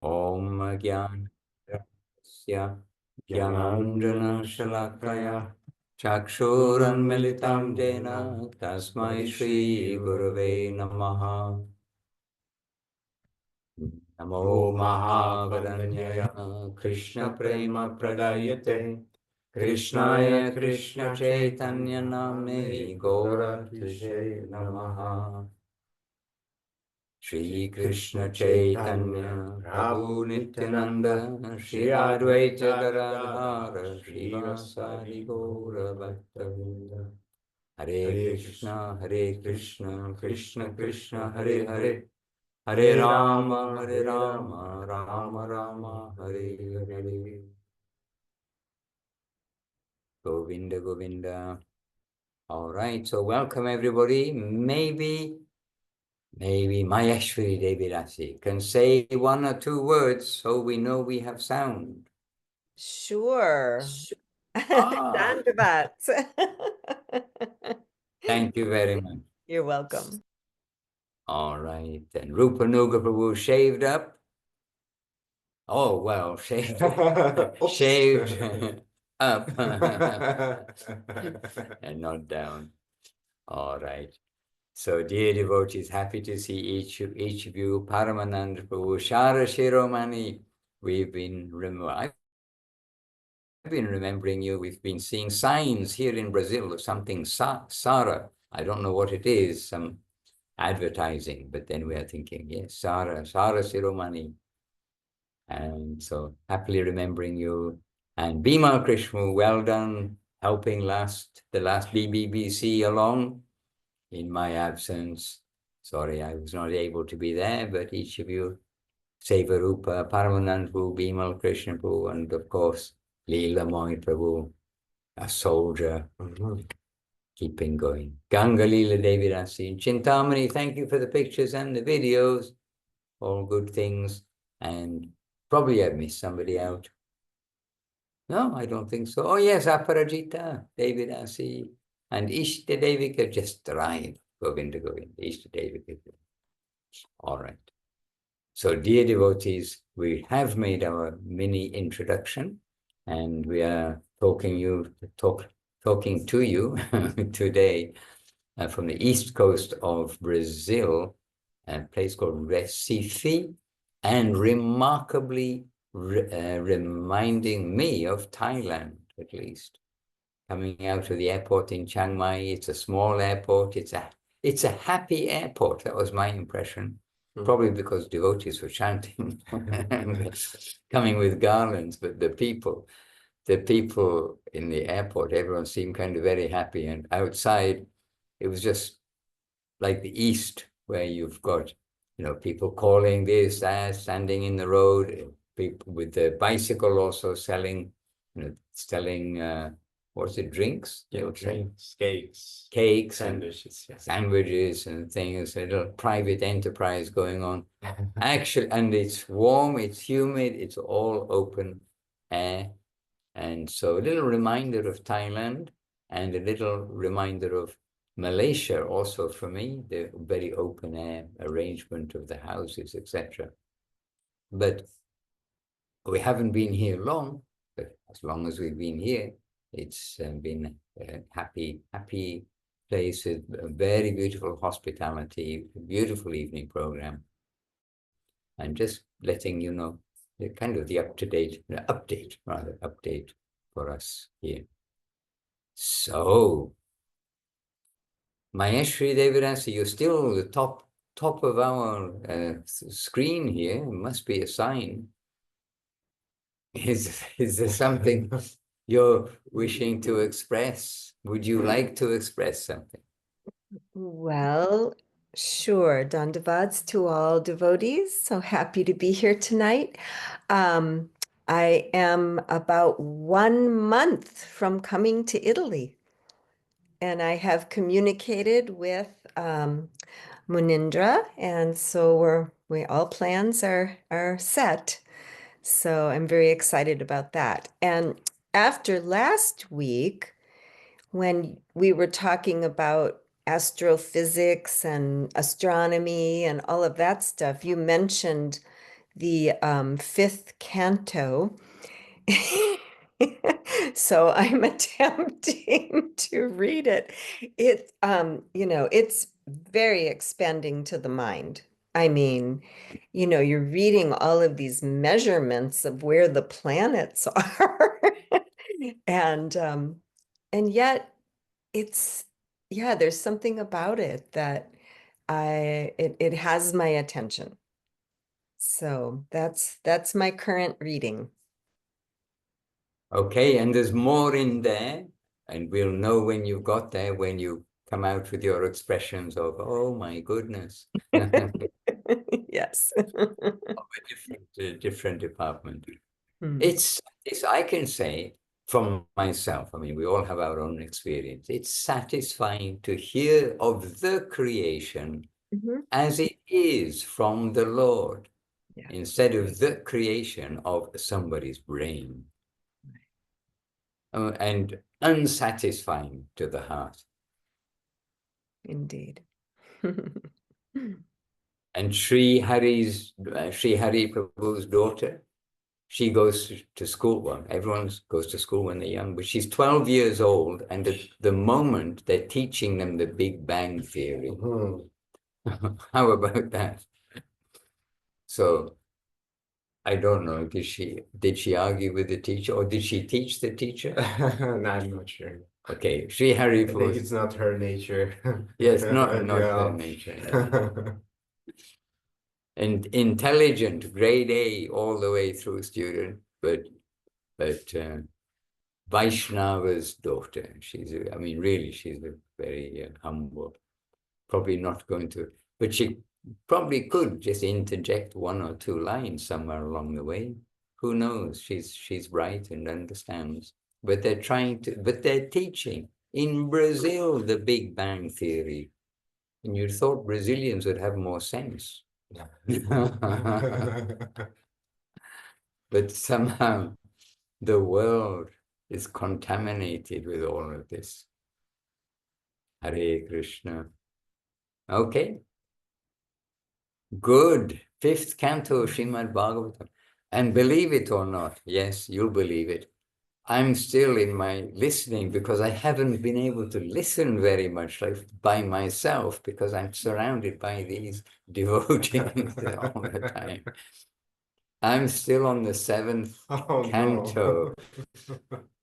Om Gyanasya Gyananjana Shalakaya Chakshuranmilitam Jena Tasmai Shri Gurave Namaha Namo Mahavaranyaya Krishna Prema Pradayate Krishnaya Krishna Chaitanya Namne Gaura Kishe Namaha Shri Krishna Chaitanya Prabhu Nityananda Shri Advaita Gadadhara Shri Vasari Gaura Bhaktavrinda Hare Krishna Krishna Krishna Hare Hare Hare Rama Rama Rama Hare Hare Govinda Govinda. All right, so welcome everybody. Maybe Mayeshvari Devi Dasi can say one or two words so we know we have sound. Sure. Ah, Dandavat. thank you very much. You're welcome. All right, then Rupa Nuga Prabhu shaved up. Oh, well, shaved up and not down. All right. So, dear devotees, happy to see each of you. Paramanand Prabhu, Shara Shiromani, I've been remembering you. We've been seeing signs here in Brazil of something Sara. I don't know what it is, some advertising, but then we are thinking, yes, Sara Shiromani. And so happily remembering you. And Bhima Krishna, well done, helping the last BBBC along in my absence. Sorry, I was not able to be there, but each of you, Seva Rupa, Paramanand Prabhu, Bimal Krishna Prabhu, and of course, Leela Moy Prabhu, a soldier, keeping going. Ganga Leela Devi Dasi and Chintamani, thank you for the pictures and the videos, all good things. And probably I've missed somebody out. No, I don't think so. Oh yes, Aparajita, Devi Dasi, and Ishta Devika just arrived. Govinda, Ishta Devika. All right. So, dear devotees, we have made our mini introduction, and we are talking to you today from the east coast of Brazil, a place called Recife, and remarkably reminding me of Thailand, at least. Coming out of the airport in Chiang Mai, it's a small airport. It's a happy airport. That was my impression. Probably because devotees were chanting, coming with garlands, but the people in the airport, everyone seemed kind of very happy. And outside, it was just like the East, where you've got, people calling this, that, standing in the road, people with the bicycle also selling, what's it, drinks? Yeah, drinks, cakes, Sandwiches, yes. Sandwiches and things, a little private enterprise going on. Actually, and it's warm, it's humid, it's all open air. And so a little reminder of Thailand and a little reminder of Malaysia also for me, the very open air arrangement of the houses, etc. But we haven't been here long, but as long as we've been here, it's been a happy place with a very beautiful hospitality, beautiful evening program. And just letting you know the kind of the update for us here. So, Mayeshvari Devi Dasi, you're still the top of our screen here. It must be a sign. Is there something you're wishing to express? Would you like to express something? Well, sure. Dandavats to all devotees. So happy to be here tonight. I am about 1 month from coming to Italy, and I have communicated with Munindra, and so all plans are set. So I'm very excited about that. And after last week, when we were talking about astrophysics and astronomy and all of that stuff, you mentioned the fifth canto. So I'm attempting to read it. It, it's very expanding to the mind. I mean, you're reading all of these measurements of where the planets are. And yet it's, yeah, there's something about it that it has my attention. So that's my current reading. Okay, and there's more in there, and we'll know when you got there, when you come out with your expressions of, oh my goodness. Yes. Different department. Hmm. It's, I can say from myself, I mean, we all have our own experience. It's satisfying to hear of the creation Mhm. as it is from the Lord, Yeah. instead of the creation of somebody's brain. And unsatisfying to the heart. Indeed. And Sri Hari Prabhu's daughter, she goes to school. Well, everyone goes to school when they're young, but she's 12 years old, and at the moment they're teaching them the Big Bang Theory. How about that? So I don't know, did she argue with the teacher, or did she teach the teacher? No, I'm not sure. Okay, Sri Hari I think it's not her nature. Yes, not Yeah. her nature. Yeah. And intelligent, grade A all the way through student, but Vaishnava's daughter. I mean, really, she's a very humble. Probably not going to, but she probably could just interject one or two lines somewhere along the way. Who knows? She's bright and understands. But they're teaching in Brazil the Big Bang Theory. And you thought Brazilians would have more sense. But somehow the world is contaminated with all of this. Hare Krishna. Okay. Good. Fifth canto, Srimad Bhagavatam. And believe it or not, yes, you'll believe it, I'm still in my listening because I haven't been able to listen very much like by myself because I'm surrounded by these devotees all the time. I'm still on the seventh canto.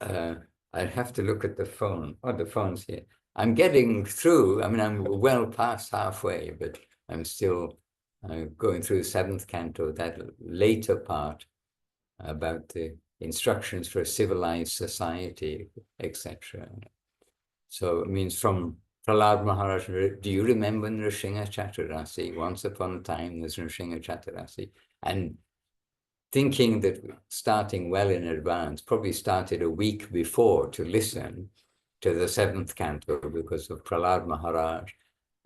No. I'd have to look at the phone. Oh, the phone's here. I'm getting through. I mean, I'm well past halfway, but I'm still going through the seventh canto, that later part about the instructions for a civilized society, etc. So it means from Prahlad Maharaj, do you remember Nrsimha Chaturasi? Once upon a time, there's Nrsimha Chaturasi. And thinking that starting well in advance, probably started a week before to listen to the seventh canto because of Prahlad Maharaj,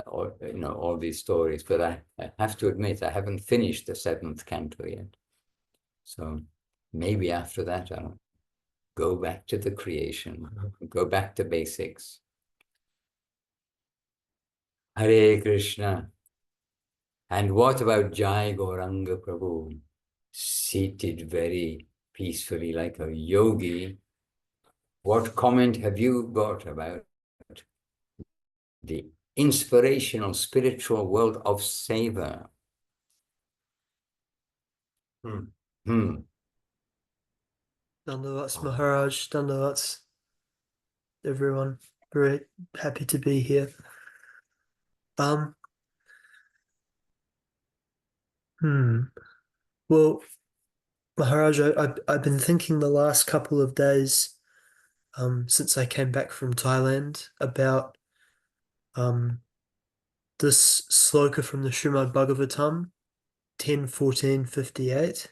or all these stories. But I have to admit, I haven't finished the seventh canto yet. So maybe after that, I'll go back to the creation, go back to basics. Hare Krishna. And what about Jai Gauranga Prabhu? Seated very peacefully like a yogi. What comment have you got about the inspirational spiritual world of Seva? Dandavats Maharaj, Dandavats everyone. Very happy to be here. Well, Maharaj, I've been thinking the last couple of days, since I came back from Thailand, about this sloka from the Srimad Bhagavatam 10:14:58.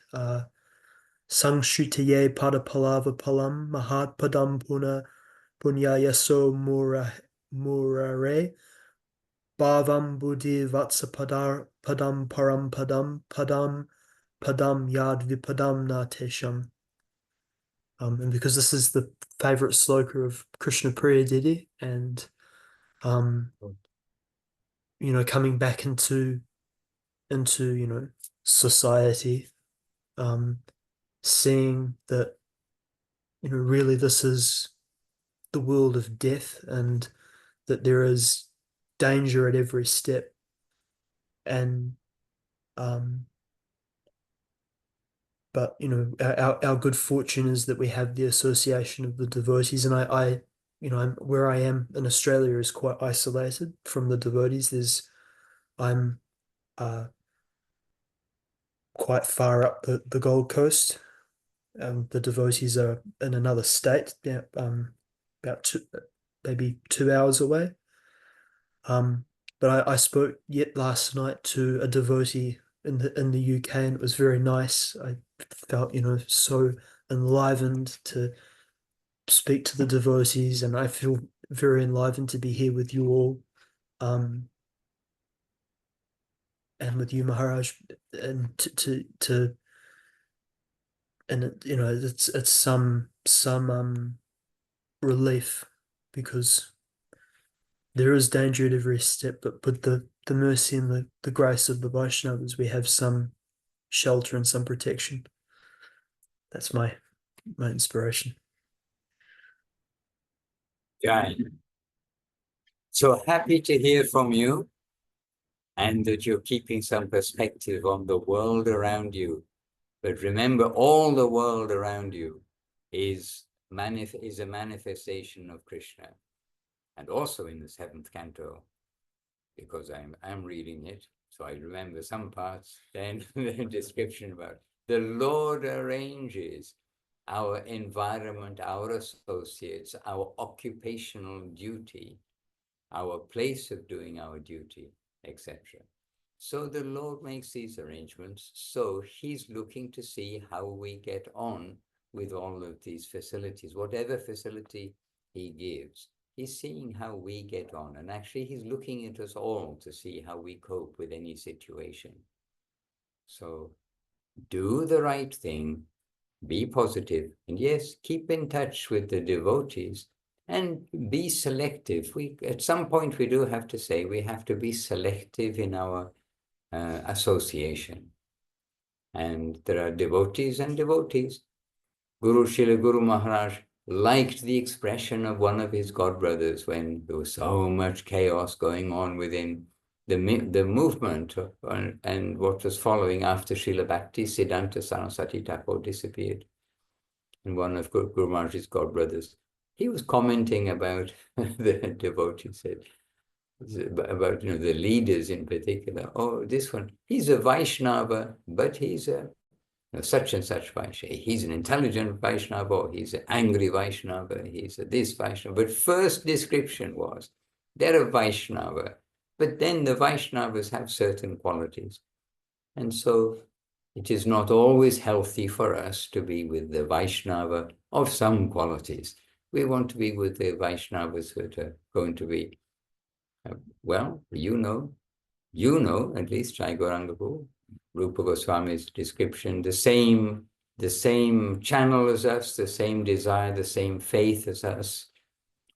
Sangshritaye Padapalava Palam Mahat Padam Puna Punyayaso Murare Bhavam Buddhi Vatsa Padam Param Padam Yad Vipadam Natesham. And because this is the favorite sloka of Krishna Priya Didi, and coming back into society, seeing that, really this is the world of death, and that there is danger at every step. And but our good fortune is that we have the association of the devotees, and where I am in Australia is quite isolated from the devotees. I'm quite far up the Gold Coast. The devotees are in another state, about maybe 2 hours away. But I spoke yet last night to a devotee in the UK, and it was very nice. I felt, so enlivened to speak to the devotees, and I feel very enlivened to be here with you all, and with you, Maharaj, and it's some relief, because there is danger at every step, but with the mercy and the grace of the Vaishnavas, we have some shelter and some protection. That's my inspiration. Jai. So happy to hear from you, and that you're keeping some perspective on the world around you. But remember, all the world around you is a manifestation of Krishna. And also in the 7th canto, because I'm reading it, so I remember some parts, then the description about the Lord arranges our environment, our associates, our occupational duty, our place of doing our duty, etc. So the Lord makes these arrangements. So he's looking to see how we get on with all of these facilities, whatever facility he gives. He's seeing how we get on. And actually, he's looking at us all to see how we cope with any situation. So do the right thing, be positive, and yes, keep in touch with the devotees and be selective. At some point, we do have to say we have to be selective in our association. And there are devotees and devotees. Srila Guru Maharaj liked the expression of one of his godbrothers when there was so much chaos going on within the movement and what was following after Srila Bhakti Siddhanta Saraswati Thakur disappeared. And one of Guru Maharaj's godbrothers, he was commenting about the devotees, said, about the leaders in particular. Oh, this one, he's a Vaishnava, but he's a such and such Vaishnava. He's an intelligent Vaishnava, or he's an angry Vaishnava, he's a this Vaishnava. But first description was, they're a Vaishnava, but then the Vaishnavas have certain qualities. And so it is not always healthy for us to be with the Vaishnava of some qualities. We want to be with the Vaishnavas that are going to be, well, you know, at least Jai Gauranga, Rupa Goswami's description, the same channel as us, the same desire, the same faith as us,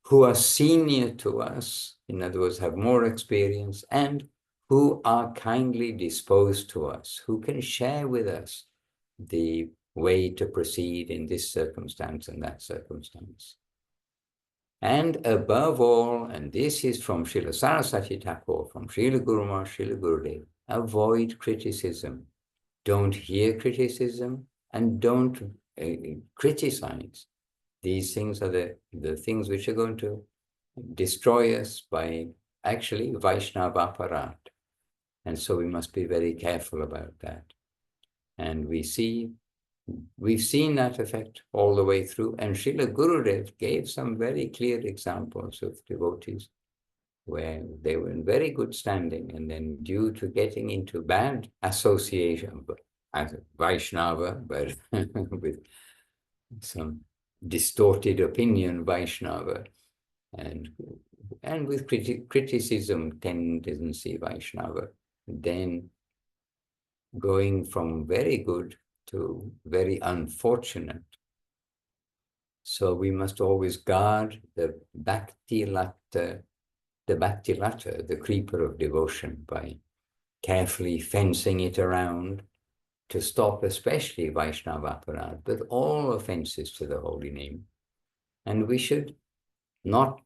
who are senior to us, in other words, have more experience, and who are kindly disposed to us, who can share with us the way to proceed in this circumstance and that circumstance. And above all, and this is from Srila Saraswati Thakur, from Srila Guru Maharaj, Srila Gurudev, avoid criticism. Don't hear criticism and don't criticize. These things are the things which are going to destroy us by actually Vaishnava Aparat. And so we must be very careful about that. And we've seen that effect all the way through. And Srila Gurudev gave some very clear examples of devotees where they were in very good standing, and then due to getting into bad association as a Vaishnava, but with some distorted opinion Vaishnava, and with criticism tendency Vaishnava, then going from very good to very unfortunate. So we must always guard the bhakti latta, the creeper of devotion, by carefully fencing it around to stop especially Vaishnava aparad, but all offenses to the holy name. And we should not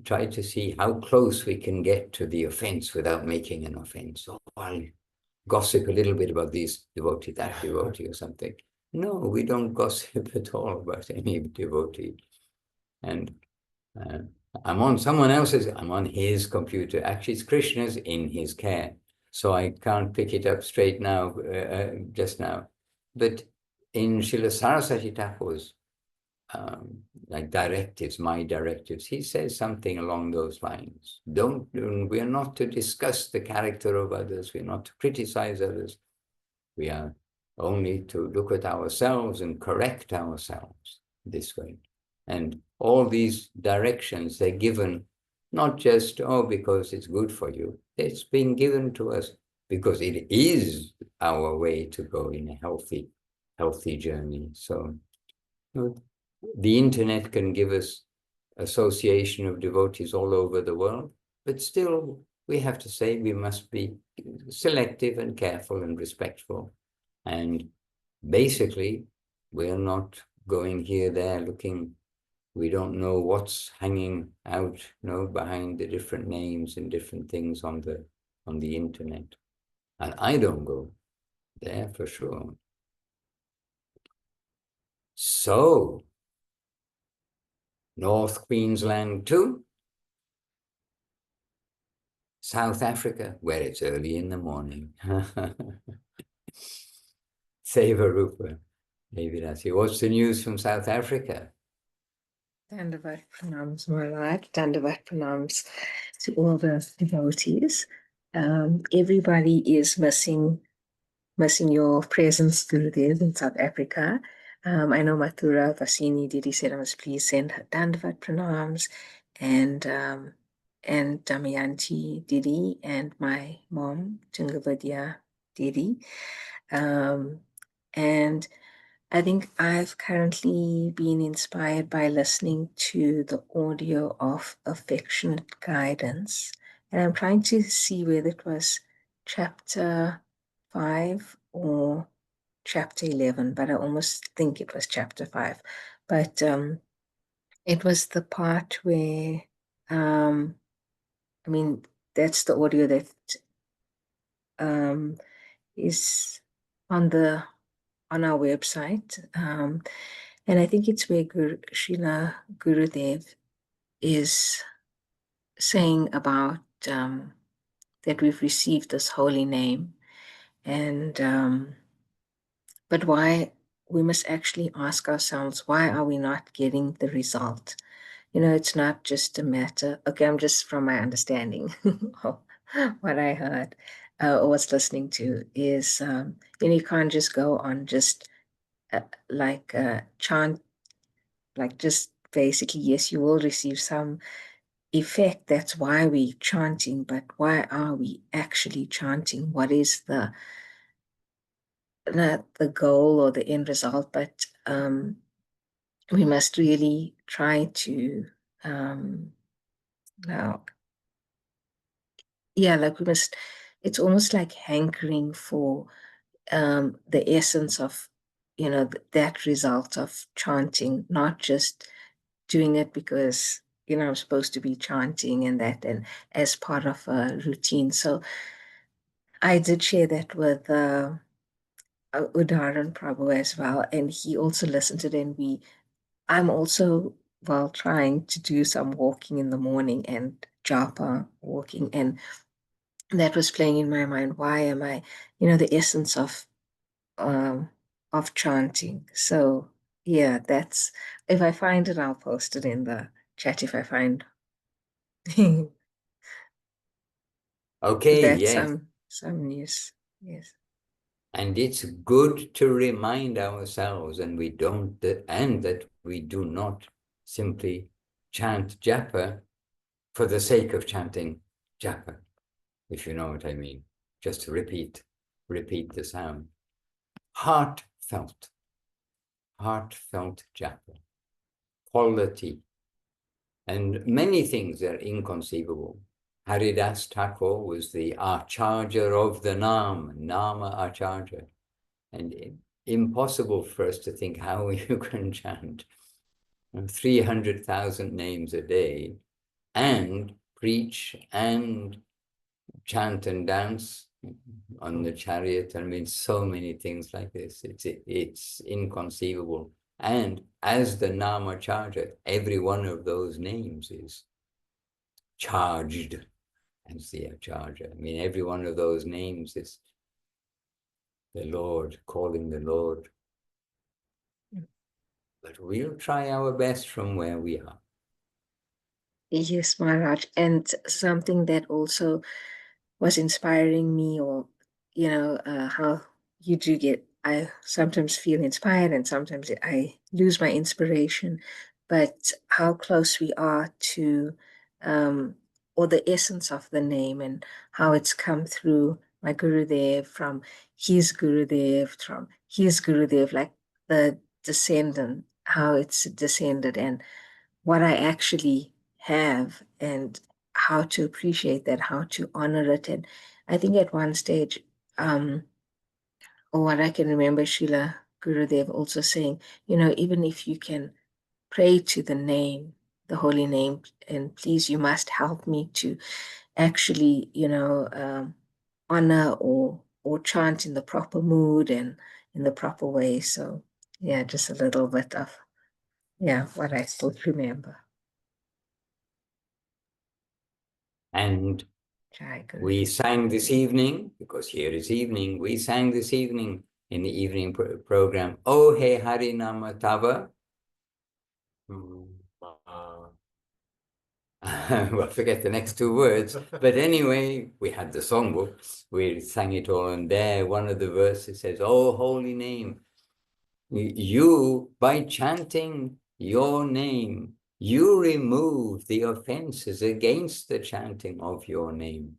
try to see how close we can get to the offense without making an offense. Oh, I'll gossip a little bit about this devotee, that devotee or something. No, we don't gossip at all about any devotee. And I'm on I'm on his computer. Actually, it's Krishna's in his care. So I can't pick it up straight now, just now. But in Srila Saraswati Thakur's like directives, my directives, he says something along those lines. We are not to discuss the character of others. We are not to criticize others. We are only to look at ourselves and correct ourselves this way. And all these directions, they're given not just, oh, because it's good for you. It's been given to us because it is our way to go in a healthy journey. So the internet can give us association of devotees all over the world, but still we have to say we must be selective and careful and respectful. And basically, we're not going here, there, looking. We don't know what's hanging out, behind the different names and different things on the internet. And I don't go there for sure. So, North Queensland too. South Africa, where it's early in the morning. Seva Rupa, maybe that's it. What's the news from South Africa? Dandavat pranams, Maharaj. Dandavat pranams to all the devotees. Everybody is missing your presence, Gurudev, in South Africa. I know Mathura Vasini Didi said I must please send her Dandavat pranams, and Damayanti Didi and my mom, Tungavadia Didi. And I think I've currently been inspired by listening to the audio of Affectionate Guidance. And I'm trying to see whether it was chapter 5 or chapter 11, but I almost think it was chapter 5. But it was the part where, that's the audio that is on our website. And I think it's where Srila Gurudev is saying about that we've received this holy name, and but why we must actually ask ourselves, why are we not getting the result? It's not just a matter, okay, I'm just from my understanding what I heard or was listening to is, you can't just go on just chant, like just basically, yes, you will receive some effect. That's why we're chanting, but why are we actually chanting? What is not the goal or the end result, but we must really try to it's almost like hankering for the essence of that result of chanting, not just doing it because I'm supposed to be chanting and as part of a routine. So I did share that with Udaran Prabhu as well, and he also listened to it. And I'm also trying to do some walking in the morning and japa walking, and that was playing in my mind. Why am I, the essence of chanting? So yeah, that's, if I find it, I'll post it in the chat if I find. Okay, That's yes. some news. Yes. And it's good to remind ourselves, and that we do not simply chant japa for the sake of chanting japa, if you know what I mean. Just to repeat the sound. Heartfelt japa, quality, and many things are inconceivable. Haridas Thakur was the Acharya of the Nama Acharya. and impossible for us to think how you can chant 300,000 names a day and preach and chant and dance on the chariot. I mean, so many things like this. It's inconceivable. And as the Nama charger, every one of those names is charged as the charger. I mean, every one of those names is the Lord, calling the Lord. But we'll try our best from where we are. Yes, Maharaj. And something that also was inspiring me, or how you do get, I sometimes feel inspired and sometimes I lose my inspiration, but how close we are to or the essence of the name, and how it's come through my Gurudev, from his Gurudev, like the descendant, how it's descended, and what I actually have, and how to appreciate that, how to honor it. And I think at one stage, or what I can remember, Srila Gurudev also saying, even if you can pray to the name, the holy name, and please, you must help me to actually, honor or chant in the proper mood and in the proper way. So yeah, just a little bit of what I still remember. And we sang this evening, because here is evening, we sang this evening in the evening program, Oh He Hari Nama Tava. Well, forget the next two words. But anyway, we had the songbook, we sang it all, and there one of the verses says, Oh, holy name, you, by chanting your name, you remove the offenses against the chanting of your name.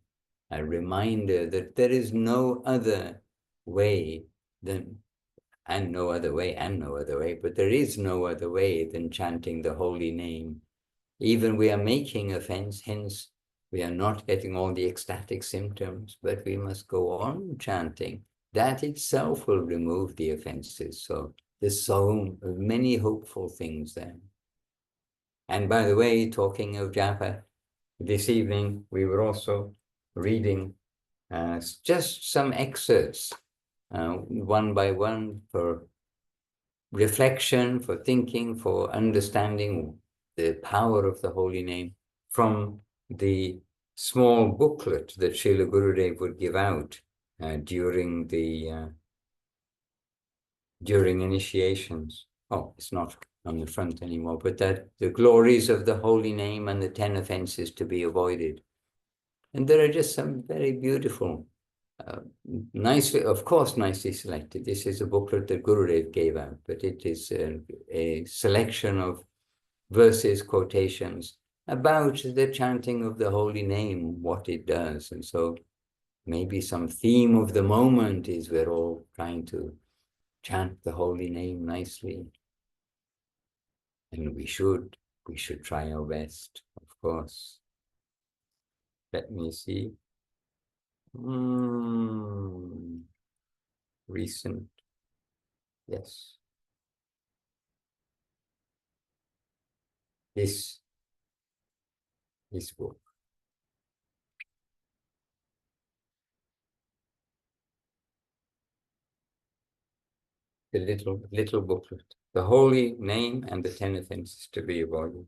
A reminder that there is no other way than, and no other way, but there is no other way than chanting the holy name. Even we are making offense, hence we are not getting all the ecstatic symptoms, but we must go on chanting. That itself will remove the offenses. So there's so many hopeful things there. And by the way, talking of japa, this evening we were also reading just some excerpts, one by one, for reflection, for thinking, for understanding the power of the holy name, from the small booklet that Srila Gurudev would give out during initiations. Oh, it's not on the front anymore, but that the glories of the holy name and the 10 offenses to be avoided. And there are just some very beautiful, of course, nicely selected. This is a booklet that Gurudev gave out, but it is a selection of verses, quotations about the chanting of the holy name, what it does. And so maybe some theme of the moment is we're all trying to chant the holy name nicely. And we should try our best, of course. Let me see. Recent, yes. This book. The little booklet. The holy name and the 10 offenses to be avoided.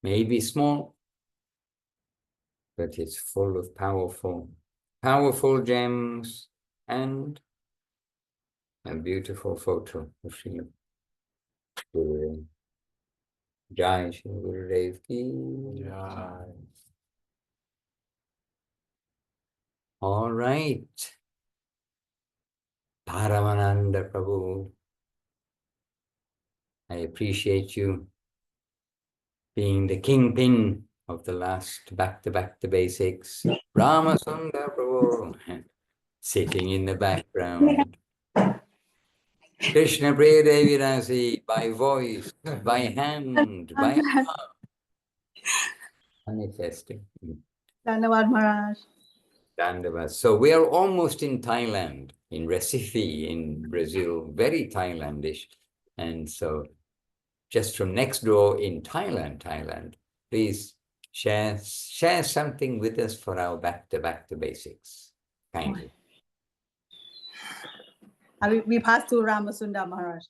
Maybe small, but it's full of powerful gems and a beautiful photo of Srila Gurudev. Jai Shri Gurudev ki Jai. All right. Paramananda Prabhu, I appreciate you being the kingpin of the last back to basics. Ramasundar Prabhu, sitting in the background. Krishna Priya Devi Dasi, by voice, by hand, by arm, manifesting. Dhanavad Maharaj. Dandava. So we are almost in Thailand, in Recife, in Brazil, very Thailandish. And so just from next door in Thailand, please share something with us for our back to basics. Kindly. We pass to Ramasunda Maharaj.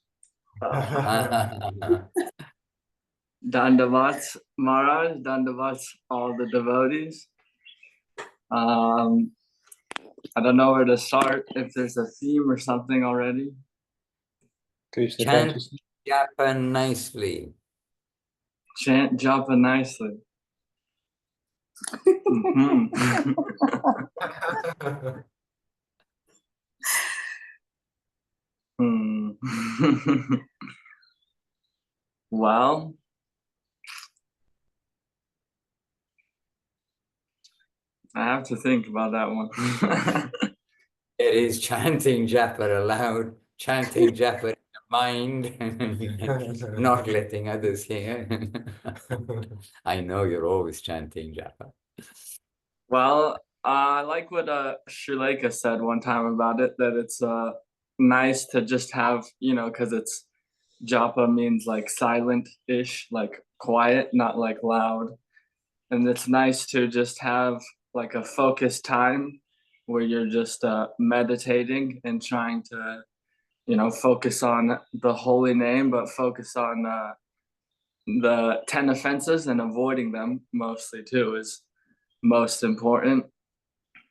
Dandavats Maharaj, Dandavats all the devotees. I don't know where to start, if there's a theme or something already. Krishna Chant consciousness. japa nicely. Chant japa nicely. Mhm. Well, I have to think about that one. It is chanting japa aloud, chanting japa in the mind, not letting others hear. I know you're always chanting japa. Well, I like what Srila said one time about it, that it's nice to just have, because it's japa means like silent-ish, like quiet, not like loud. And it's nice to just have like a focused time where you're just meditating and trying to, focus on the holy name, but focus on the 10 offenses and avoiding them mostly too is most important.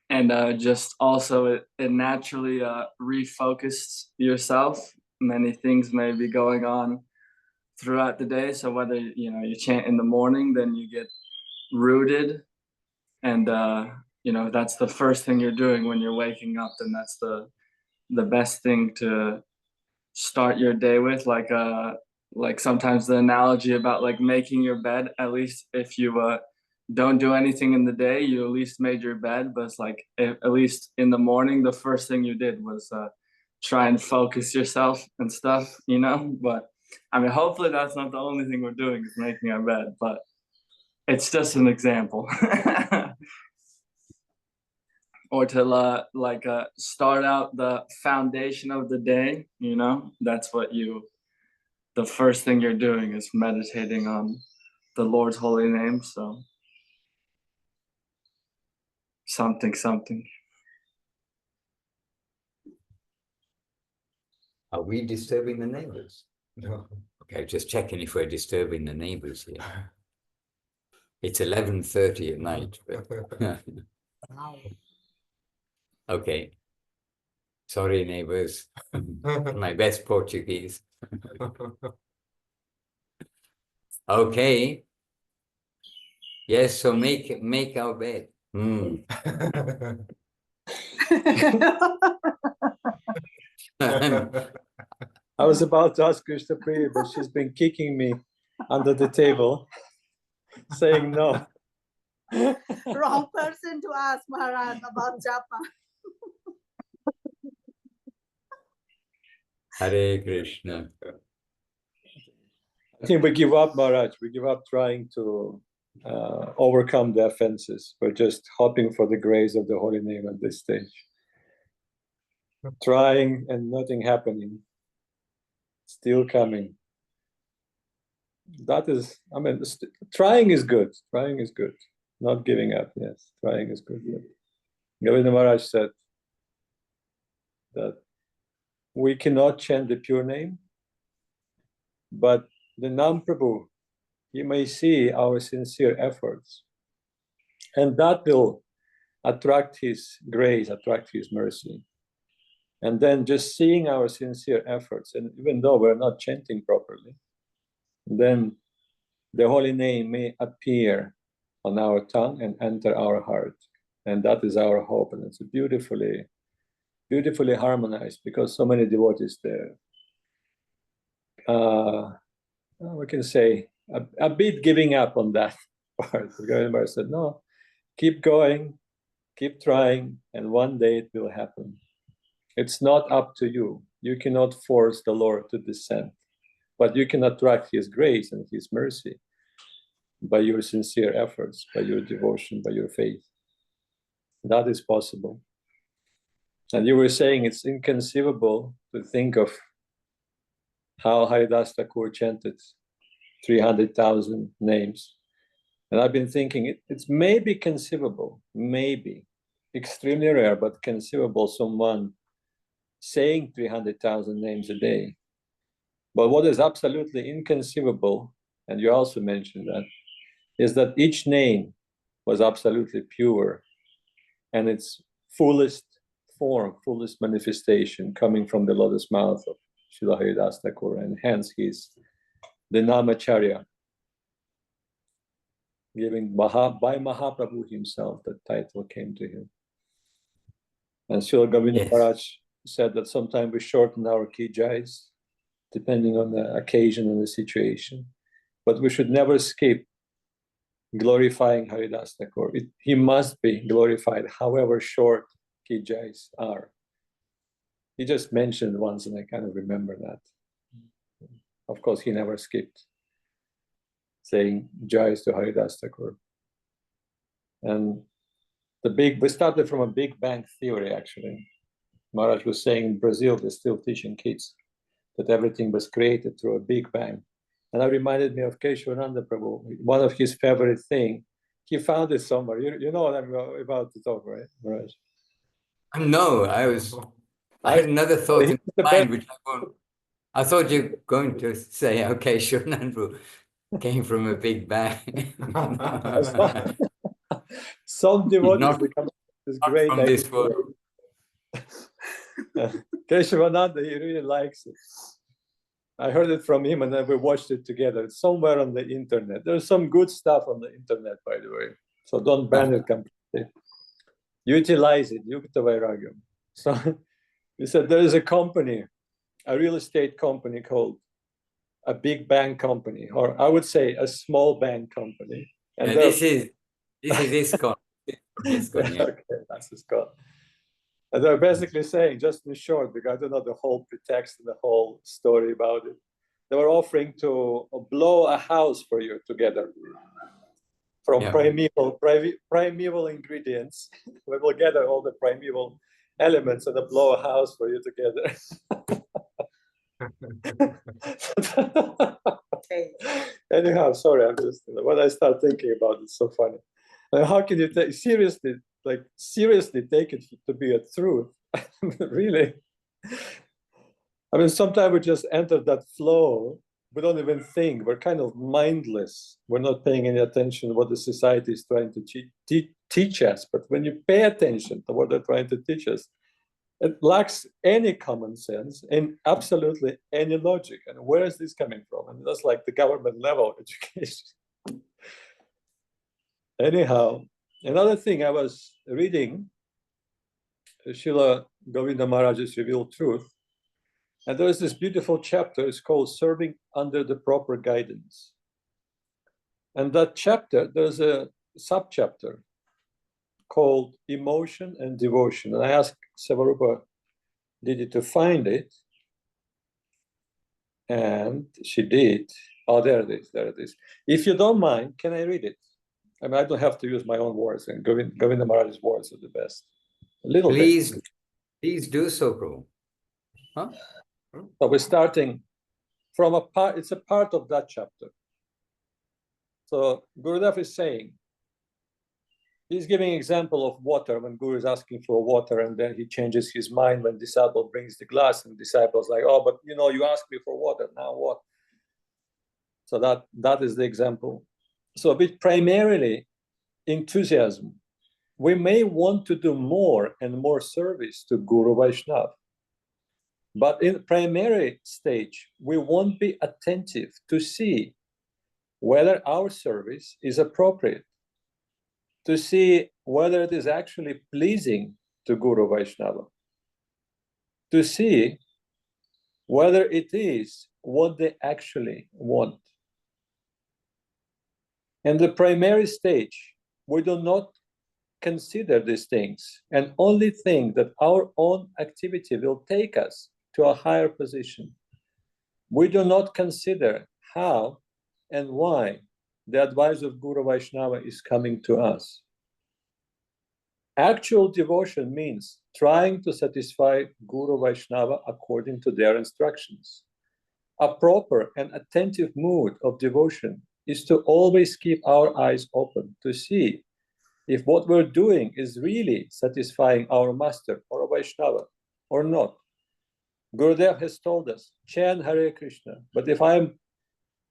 And just also it naturally refocuses yourself. Many things may be going on throughout the day. So whether, you chant in the morning, then you get rooted. And, that's the first thing you're doing when you're waking up. And that's the best thing to start your day with. Like sometimes the analogy about like making your bed, at least if you don't do anything in the day, you at least made your bed. But it's like at least in the morning, the first thing you did was try and focus yourself and stuff, But I mean, hopefully that's not the only thing we're doing is making our bed, but it's just an example. Or to start out the foundation of the day, that's what the first thing you're doing is meditating on the Lord's holy name. So something. Are we disturbing the neighbors? No. Okay, just checking if we're disturbing the neighbors here. It's 11:30 at night. But okay. Sorry, neighbors. My best Portuguese. Okay. Yes, so make our bed. I was about to ask Krishna Priya, but she's been kicking me under the table, saying no. Wrong person to ask Maharaj about japa. Hare Krishna. I think we give up, Maharaj. We give up trying to overcome the offenses. We're just hoping for the grace of the holy name at this stage. Trying and nothing happening. Still coming. That is, I mean, trying is good. Trying is good. Not giving up, yes. Trying is good. Govinda Maharaj said that we cannot chant the pure name, but the Nam Prabhu, you may see our sincere efforts. And that will attract his grace, attract his mercy. And then just seeing our sincere efforts, and even though we're not chanting properly, then the holy name may appear on our tongue and enter our heart. And that is our hope. And it's beautifully harmonized because so many devotees there. We can say a bit giving up on that part. Gauranga said, no, keep going, keep trying, and one day it will happen. It's not up to you. You cannot force the Lord to descend, but you can attract his grace and his mercy by your sincere efforts, by your devotion, by your faith. That is possible. And you were saying it's inconceivable to think of how Haridas Thakur chanted 300,000 names. And I've been thinking it's maybe conceivable, maybe, extremely rare, but conceivable, someone saying 300,000 names a day. But what is absolutely inconceivable, and you also mentioned that, is that each name was absolutely pure and its fullest form, fullest manifestation coming from the lotus mouth of Srila Haridas Thakur, and hence he's the Namacharya, given by Mahaprabhu himself. That title came to him. And Srila Govinda Maharaj said that sometimes we shorten our ki jais depending on the occasion and the situation, but we should never skip glorifying Haridas Thakur. He must be glorified, however short ki jais are. He just mentioned once, and I kind of remember that. Of course, he never skipped saying jais to Haridas Thakur. And we started from a Big Bang theory, actually. Maharaj was saying in Brazil, they're still teaching kids that everything was created through a Big Bang. And that reminded me of Keshavananda Prabhu. One of his favorite things, he found it somewhere. You know what I'm about to talk, right, Maharaj? No, I had another thought in mind, which I thought you were going to say, okay, Shivananda came from a Big Bang. Some devotees become this great from this world. Keshavananda, he really likes it. I heard it from him and then we watched it together. It's somewhere on the internet. There's some good stuff on the internet, by the way. So don't ban it completely. Utilize it, Yukta Vairagyam. So he said there is a company, a real estate company called a Big Bang company, or I would say a small bang company. And this is ISKCON. ISKCON, yeah. Okay, that's ISKCON. And they're basically saying, just in short, because I don't know the whole pretext and the whole story about it, they were offering to blow a house for you together from primeval ingredients. We will gather all the primeval elements and blow a house for you together. Anyhow, sorry, I'm just, when I start thinking about it, it's so funny. How can you take seriously take it to be a truth? Really? I mean, sometimes we just enter that flow. We don't even think. We're kind of mindless. We're not paying any attention to what the society is trying to teach us. But when you pay attention to what they're trying to teach us, it lacks any common sense and absolutely any logic. And where is this coming from? And that's like the government level education. Anyhow, another thing, I was reading Srila Govinda Maharaj's Revealed Truth, and there is this beautiful chapter. It's called Serving Under the Proper Guidance. And that chapter, there's a subchapter called Emotion and Devotion. And I asked Seva Didi to find it, and she did. Oh, there it is, there it is. If you don't mind, can I read it? I mean, I don't have to use my own words, and Govinda Maharaj's words are the best. A little Please, bit. please do so, Prabhu. Huh? So we're starting from a part, it's a part of that chapter. So Gurudev is saying, he's giving example of water when Guru is asking for water, and then he changes his mind when disciple brings the glass, and disciple's like, oh, but you know, you asked me for water, now what? So that is the example. So with primarily enthusiasm, we may want to do more and more service to Guru Vaishnava. But in the primary stage, we won't be attentive to see whether our service is appropriate, to see whether it is actually pleasing to Guru Vaishnava, to see whether it is what they actually want. In the primary stage, we do not consider these things and only think that our own activity will take us to a higher position. We do not consider how and why the advice of Guru Vaishnava is coming to us. Actual devotion means trying to satisfy Guru Vaishnava according to their instructions. A proper and attentive mood of devotion is to always keep our eyes open to see if what we're doing is really satisfying our master or a Vaishnava or not. Gurudev has told us, chant Hare Krishna. But if I'm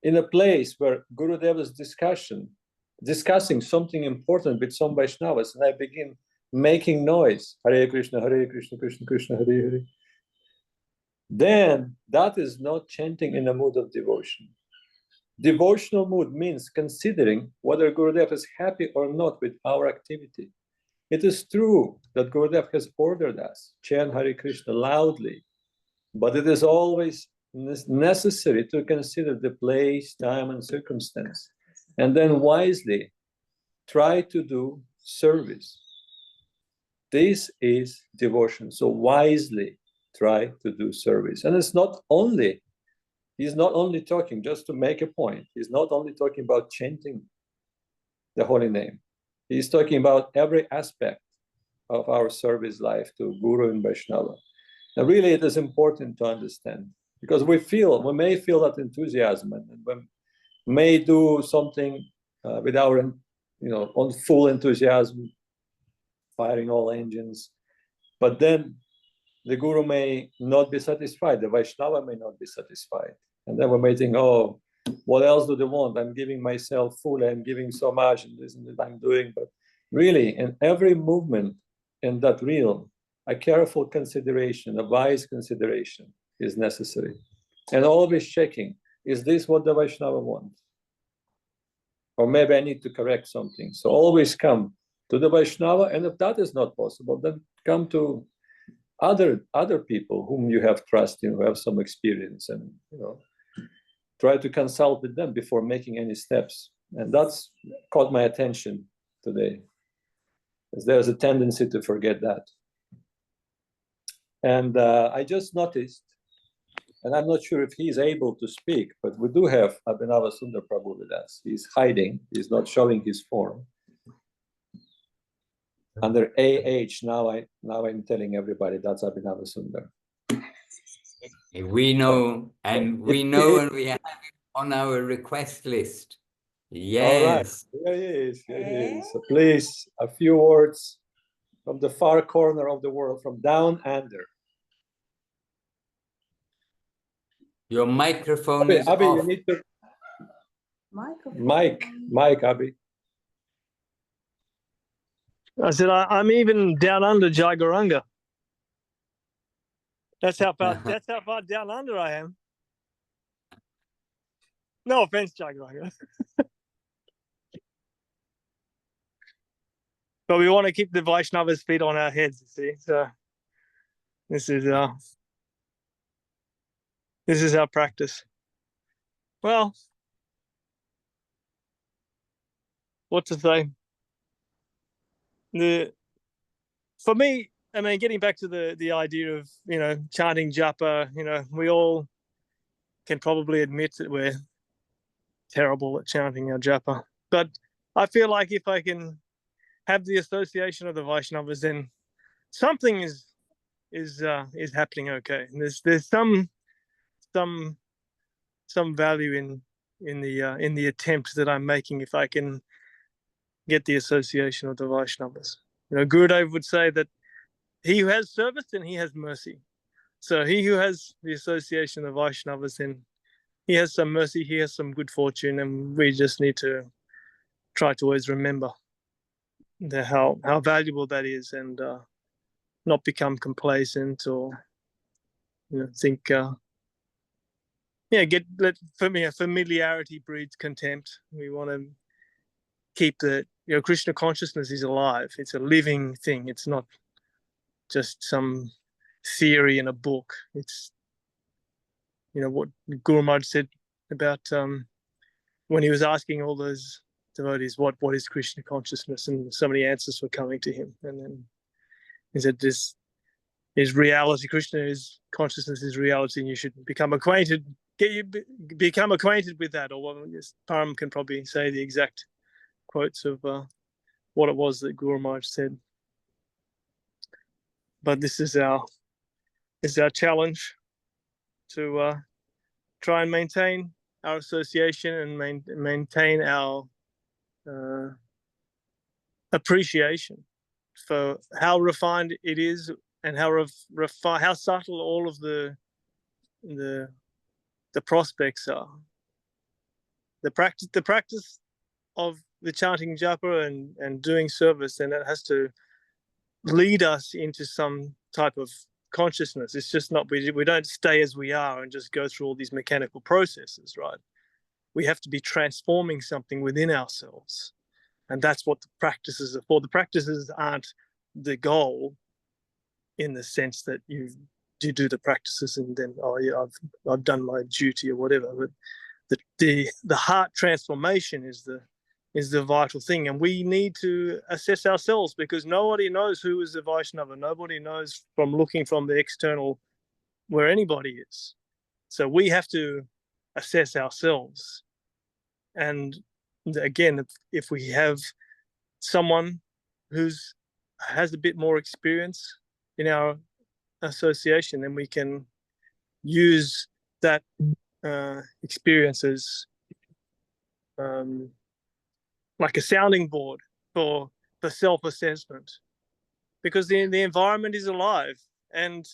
in a place where Gurudev is discussing something important with some Vaishnavas, and I begin making noise, Hare Krishna, Krishna Krishna, Hare Hare, then that is not chanting in a mood of devotion. Devotional mood means considering whether Gurudev is happy or not with our activity. It is true that Gurudev has ordered us chant Hare Krishna loudly, but it is always necessary to consider the place, time, and circumstance, and then wisely try to do service. This is devotion. So wisely try to do service. And it's not only, he's not only talking, just to make a point, he's not only talking about chanting the holy name. He's talking about every aspect of our service life to Guru and Vaishnava. Now, really, it is important to understand, because we may feel that enthusiasm, and we may do something with our, on full enthusiasm, firing all engines, but then the Guru may not be satisfied, the Vaishnava may not be satisfied. And then we may think, oh, what else do they want? I'm giving myself full, I'm giving so much, and this and that I'm doing. But really, in every movement in that realm, a careful consideration, a wise consideration is necessary. And always checking, is this what the Vaishnava wants? Or maybe I need to correct something. So always come to the Vaishnava, and if that is not possible, then come to other people whom you have trust in, who have some experience, and try to consult with them before making any steps. And that's caught my attention today, because there's a tendency to forget that. And I just noticed, and I'm not sure if he's able to speak, but we do have Abhinava Sundar Prabhu with us. He's hiding, he's not showing his form. Under AH, now I'm telling everybody that's Abhinava Sundar. We know, and we have it on our request list. Yes. All right. Here he is. So please, a few words from the far corner of the world, from down under. Your microphone is Abhi, off. you need to... Microphone. Mike, Abhi. I said, I'm even down under Jai Gauranga. That's how far down under I am. No offense, Jai Gauranga. But we want to keep the Vaishnava's feet on our heads, you see. So this is our practice. Well, what to say? For me, I mean, getting back to the idea of chanting japa, we all can probably admit that we're terrible at chanting our japa. But I feel like if I can have the association of the Vaishnavas, then something is happening okay. And there's some value in the attempt that I'm making if I can get the association of the Vaishnavas. Gurudev would say that he who has service, then he has mercy. So he who has the association of Vaishnavas, then he has some mercy, he has some good fortune, and we just need to try to always remember how valuable that is, and not become complacent or think. For me, familiarity breeds contempt. We want to keep Krishna consciousness is alive. It's a living thing. It's not just some theory in a book. It's what Guru Maharaj said about when he was asking all those devotees what is Krishna consciousness, and so many answers were coming to him, and then he said this is reality. Krishna is consciousness, is reality, and you should become acquainted with that. Or Param can probably say the exact quotes of what it was that Guru Maharaj said. but this is our challenge to try and maintain our association and maintain our appreciation for how refined it is, and how how subtle all of the prospects are. The practice of the chanting japa and doing service, and it has to lead us into some type of consciousness. It's just not, we don't stay as we are and just go through all these mechanical processes, right? We have to be transforming something within ourselves. And that's what the practices are for. The practices aren't the goal, in the sense that you do the practices and then, oh yeah, I've done my duty or whatever. But the heart transformation is the vital thing. And we need to assess ourselves, because nobody knows who is a Vaishnava. Nobody knows from looking from the external where anybody is. So we have to assess ourselves. And again, if we have someone who's has a bit more experience in our association, then we can use that experience as like a sounding board for self-assessment, because the environment is alive and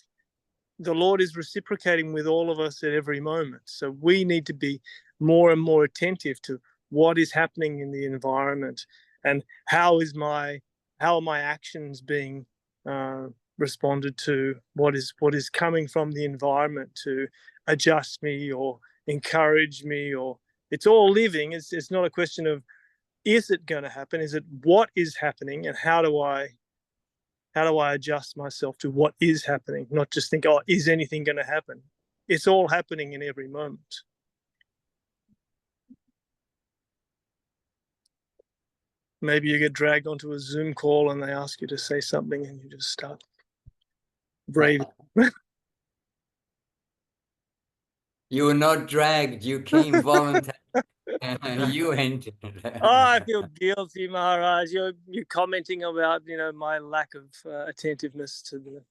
the Lord is reciprocating with all of us at every moment. So we need to be more and more attentive to what is happening in the environment, and how are my actions being responded to, what is coming from the environment to adjust me or encourage me, or it's all living. It's not a question of is it going to happen, is it what is happening, and how do I adjust myself to what is happening, not just think, oh, is anything going to happen? It's all happening in every moment. Maybe you get dragged onto a Zoom call and they ask you to say something and you just start braving. You were not dragged, you came voluntarily. You entered. Oh, I feel guilty, Maharaj. You're commenting about, my lack of attentiveness to the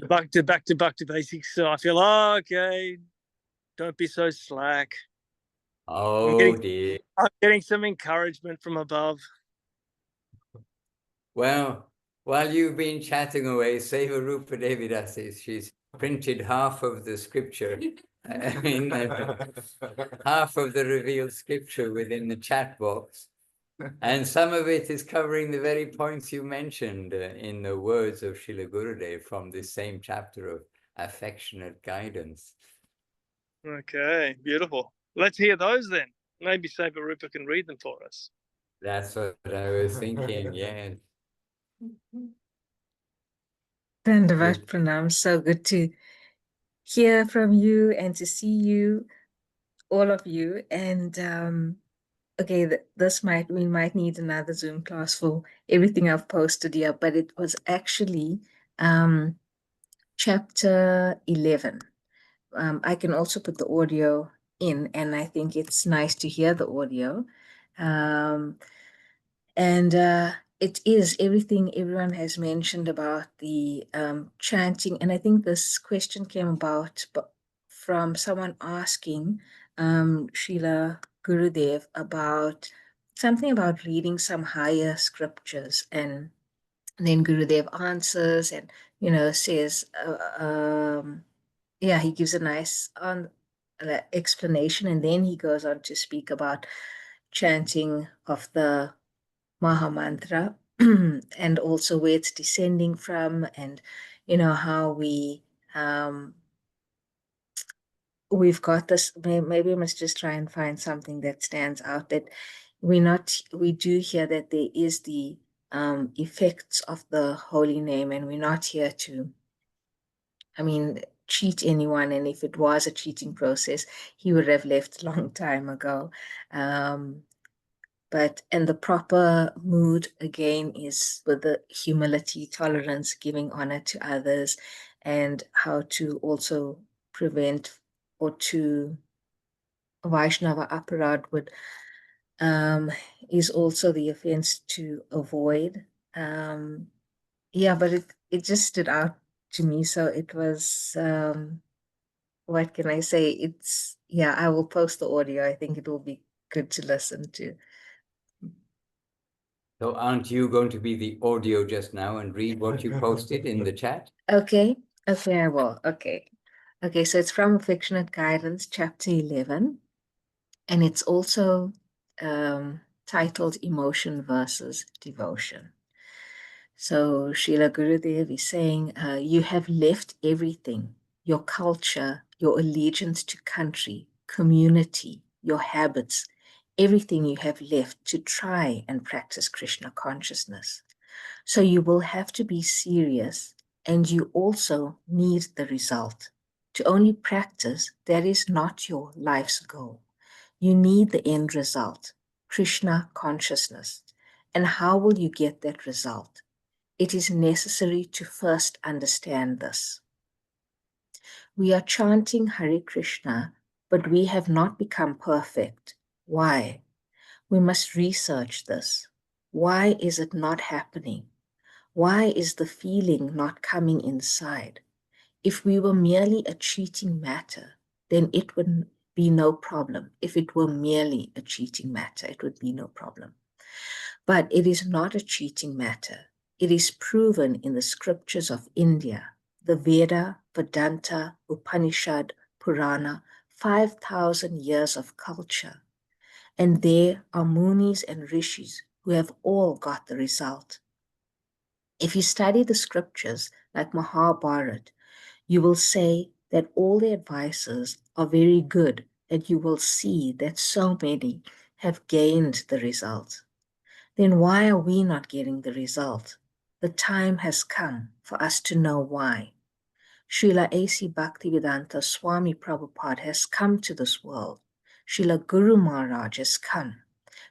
back to basics. So I feel, okay, don't be so slack. Oh dear. I'm getting some encouragement from above. Well, while you've been chatting away, Seva Rupa Devi Dasi, she's printed half of the scripture, half of the revealed scripture within the chat box. And some of it is covering the very points you mentioned in the words of Srila Gurudev from this same chapter of affectionate guidance. Okay, beautiful. Let's hear those then. Maybe Seva Rupa can read them for us. That's what I was thinking, yes. Dandavat Pranam. So good to hear from you and to see you, all of you. And okay, we might need another Zoom class for everything I've posted here, but it was actually chapter 11. I can also put the audio in, and I think it's nice to hear the audio. It is everything everyone has mentioned about the chanting. And I think this question came about from someone asking Srila Gurudev about something about reading some higher scriptures. And then Gurudev answers and, says, he gives a nice explanation. And then he goes on to speak about chanting of the Maha Mantra and also where it's descending from, and how we've got this. Maybe we must just try and find something that stands out, that we do hear that there is the effects of the holy name, and we're not here to cheat anyone. And if it was a cheating process, he would have left a long time ago. And the proper mood, again, is with the humility, tolerance, giving honor to others, and how to also prevent, or to Vaishnava aparad would is also the offense to avoid. Yeah, but it just stood out to me. So it was, what can I say? It's, yeah, I will post the audio. I think it will be good to listen to. So aren't you going to be the audio just now and read what you posted in the chat? Okay, okay, I will. Okay. Okay, so it's from Affectionate Guidance, chapter 11, and it's also titled Emotion versus Devotion. So Srila Gurudev is saying, you have left everything, your culture, your allegiance to country, community, your habits, everything you have left to try and practice Krishna consciousness. So you will have to be serious, and you also need the result. To only practice, that is not your life's goal. You need the end result, Krishna consciousness. And how will you get that result? It is necessary to first understand this. We are chanting Hare Krishna, but we have not become perfect. Why? We must research this. Why is it not happening? Why is the feeling not coming inside? If we were merely a cheating matter, then it would be no problem. If it were merely a cheating matter, it would be no problem. But it is not a cheating matter. It is proven in the scriptures of India, the Veda, Vedanta, Upanishad, Purana, 5,000 years of culture. And there are munis and rishis who have all got the result. If you study the scriptures like Mahabharata, you will say that all the advices are very good, and you will see that so many have gained the result. Then why are we not getting the result? The time has come for us to know why. Srila A.C. Bhaktivedanta Swami Prabhupada has come to this world. Srila Guru Maharaj has come.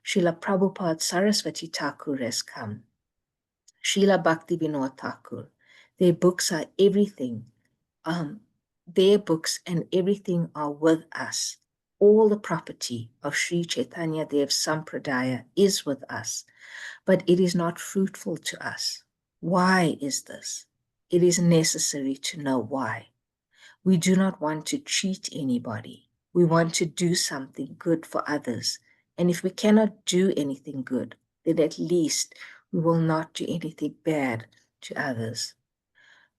Srila Prabhupada Saraswati Thakur has come. Srila Bhaktivinoda Thakur. Their books are everything. Their books and everything are with us. All the property of Sri Chaitanya Dev Sampradaya is with us, but it is not fruitful to us. Why is this? It is necessary to know why. We do not want to cheat anybody. We want to do something good for others. And if we cannot do anything good, then at least we will not do anything bad to others.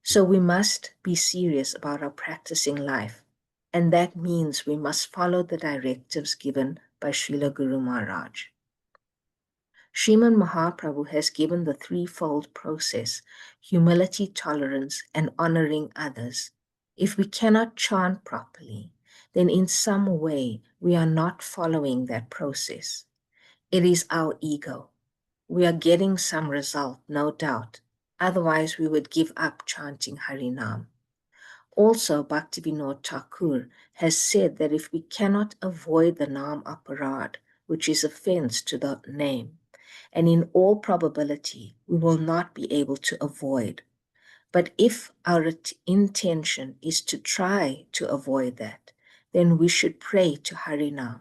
So we must be serious about our practicing life. And that means we must follow the directives given by Srila Guru Maharaj. Sriman Mahaprabhu has given the threefold process: humility, tolerance, and honoring others. If we cannot chant properly, then in some way we are not following that process. It is our ego. We are getting some result, no doubt. Otherwise, we would give up chanting Harinam. Also, Bhaktivinoda Thakur has said that if we cannot avoid the Nam Aparad, which is offense to the name, and in all probability, we will not be able to avoid. But if our intention is to try to avoid that, then we should pray to Harinam.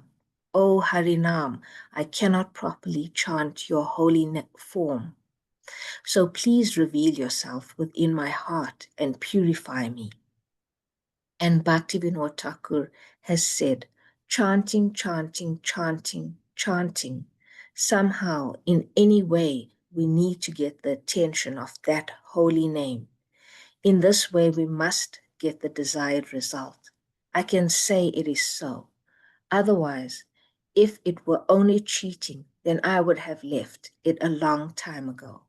Oh Harinam, I cannot properly chant your holy form. So please reveal yourself within my heart and purify me. And Bhaktivinoda Thakur has said, chanting, chanting, chanting, chanting. Somehow, in any way, we need to get the attention of that holy name. In this way, we must get the desired result. I can say it is so. Otherwise, if it were only cheating, then I would have left it a long time ago.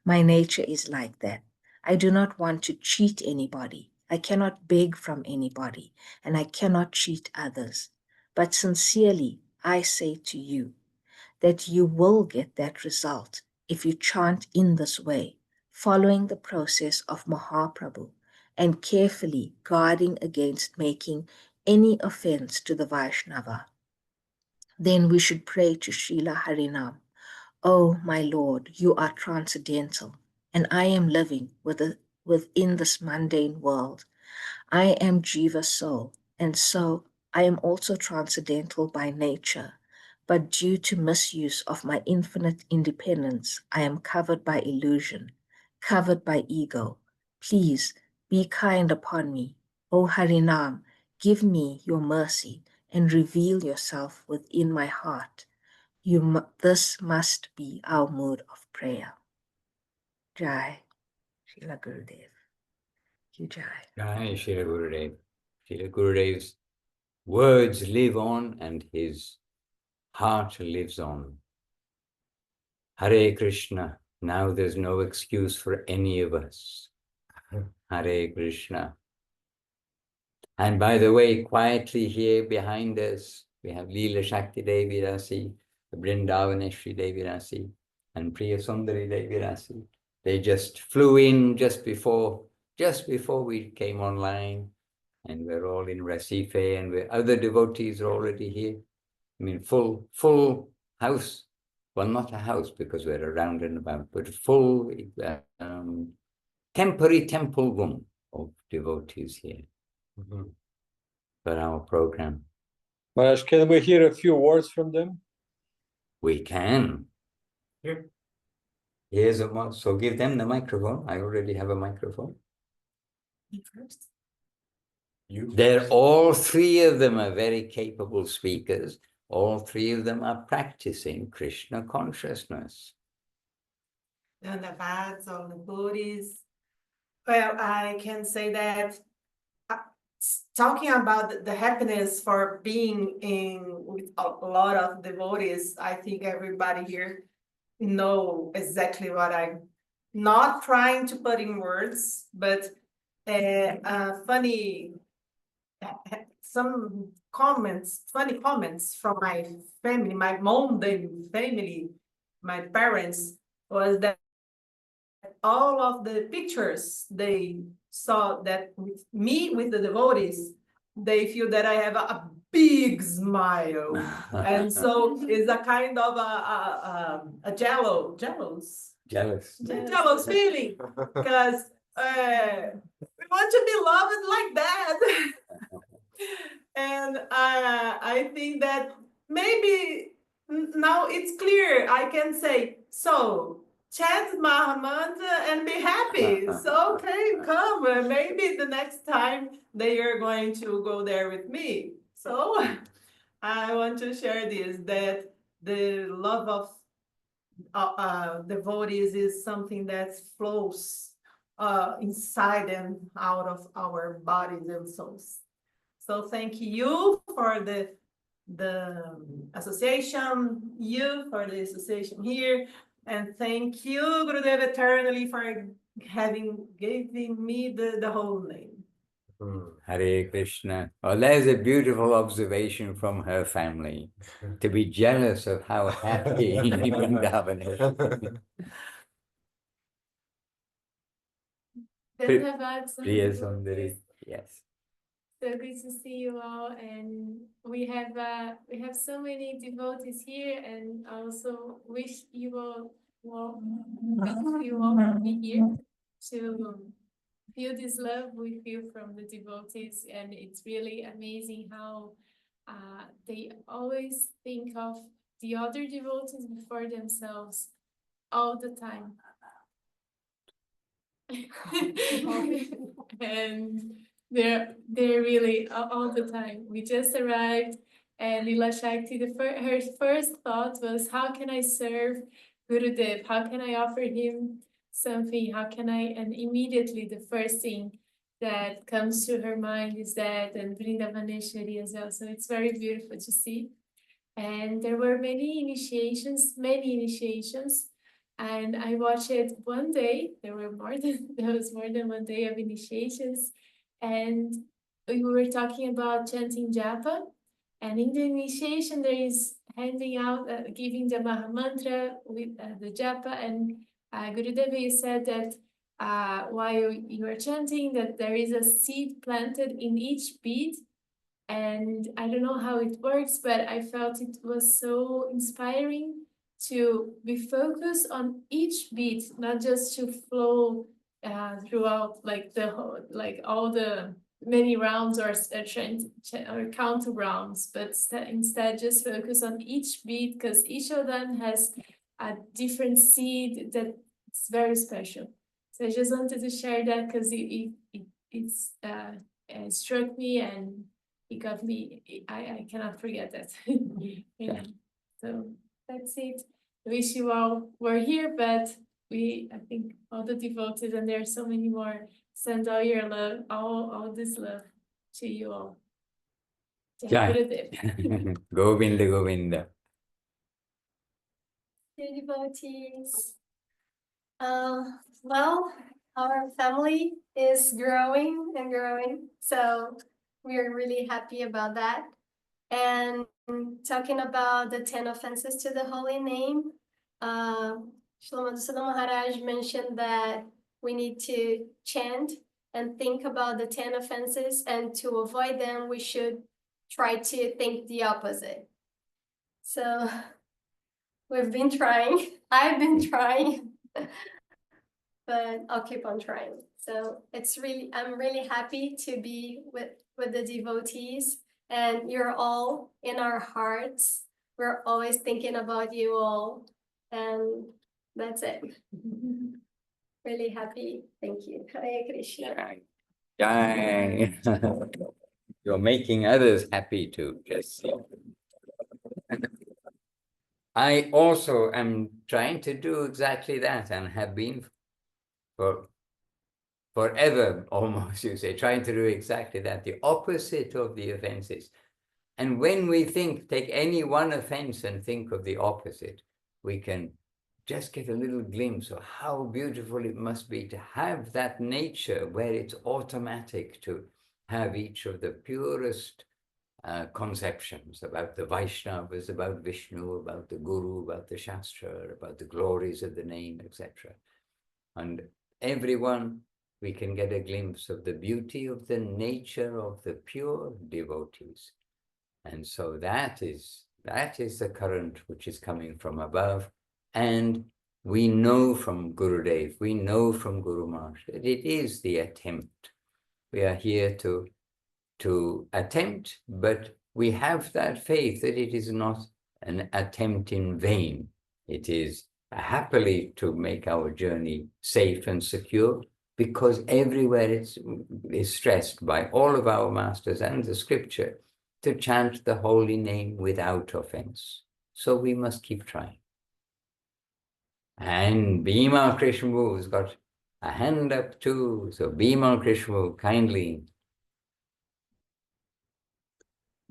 My nature is like that. I do not want to cheat anybody. I cannot beg from anybody, and I cannot cheat others. But sincerely, I say to you that you will get that result if you chant in this way, following the process of Mahaprabhu and carefully guarding against making any offense to the Vaishnava. Then we should pray to Srila Harinam. Oh, my Lord, you are transcendental, and I am living within this mundane world. I am Jiva soul, and so I am also transcendental by nature. But due to misuse of my infinite independence, I am covered by illusion. covered by ego. Please be kind upon me. O Harinam, give me your mercy and reveal yourself within my heart. This must be our mood of prayer. Jai, Srila Gurudev. Ki Jai. Jai Srila Gurudev. Srila Gurudev's words live on and his heart lives on. Hare Krishna. Now there's no excuse for any of us. Hare Krishna. And by the way, quietly here behind us, we have Leela Shakti Devi Dasi, Vrindavaneshri Devi Dasi, and Priya Sundari Devi Dasi. They just flew in just before we came online, and we're all in Recife, and other devotees are already here. I mean, full house. Well, not a house because we're around and about, but full temporary temple room of devotees here for our program. Maharaj, can we hear a few words from them? We can. Here. Here's so give them the microphone. I already have a microphone. First. They're all three of them are very capable speakers. All three of them are practicing Krishna consciousness. Dhanavads, all the Buddhists. Well, I can say that talking about the happiness for being with a lot of devotees, I think everybody here know exactly what I'm not trying to put in words, but some funny comments from my family, my mundane family, my parents, was that all of the pictures they saw that with me, with the devotees, they feel that I have a big smile. And so it's a kind of a jealous feeling, because we want to be loved like that. And I think that maybe now it's clear. I can say, so chant Mahamantra and be happy. So okay, come. Maybe the next time they are going to go there with me. So I want to share this, that the love of devotees is something that flows inside and out of our bodies and souls. So thank you for the association, you for the association here, and thank you, Gurudev, eternally for giving me the whole name. Hare Krishna. Well, there's a beautiful observation from her family, to be jealous of how happy Vrindavan is. Priya Sundari, yes. So good to see you all, and we have so many devotees here, and also wish you all to be here to feel this love we feel from the devotees, and it's really amazing how they always think of the other devotees before themselves all the time. And they're really all the time. We just arrived, and Leela Shakti, her first thought was, how can I serve Gurudev? How can I offer him something? How can I? And immediately the first thing that comes to her mind is that, and Vrindavaneshwari as well. So it's very beautiful to see. And there were many initiations. And I watched it one day. There was more than one day of initiations. And we were talking about chanting japa. And in the initiation, there is handing out, giving the Mahamantra with the japa. And Guru Devi said that while you are chanting, that there is a seed planted in each bead. And I don't know how it works, but I felt it was so inspiring to be focused on each beat, not just to flow throughout all the many rounds or counter rounds, but instead just focus on each beat, because each of them has a different seed that's very special. So I just wanted to share that because it struck me and it got me. I cannot forget that. Yeah. So that's it. I wish you all were here, but I think all the devotees, and there are so many more, send all your love, all this love to you all. Jai. Gurudev. Govinda, Govinda. Dear devotees, well, our family is growing and growing, so we are really happy about that. And talking about the 10 offenses to the holy name, Srila Maharaj mentioned that we need to chant and think about the 10 offenses, and to avoid them, we should try to think the opposite. So we've been trying. I've been trying, but I'll keep on trying. So I'm really happy to be with the devotees, and you're all in our hearts. We're always thinking about you all, and that's it. Really happy. Thank you. Hare Krishna. Jai. You're making others happy too, Jesse. I also am trying to do exactly that, and have been for forever, almost, you say, trying to do exactly that, the opposite of the offenses. And when we take any one offense and think of the opposite, we can just get a little glimpse of how beautiful it must be to have that nature where it's automatic to have each of the purest conceptions about the Vaishnavas, about Vishnu, about the Guru, about the Shastra, about the glories of the name, etc. And everyone, we can get a glimpse of the beauty of the nature of the pure devotees. And so that is the current which is coming from above. And we know from Gurudev, we know from Guru Maharaj that it is the attempt. We are here to attempt, but we have that faith that it is not an attempt in vain. It is happily to make our journey safe and secure, because everywhere it is stressed by all of our masters and the scripture to chant the holy name without offense. So we must keep trying. And Bhima Krishna has got a hand up too. So Bhima Krishna, kindly.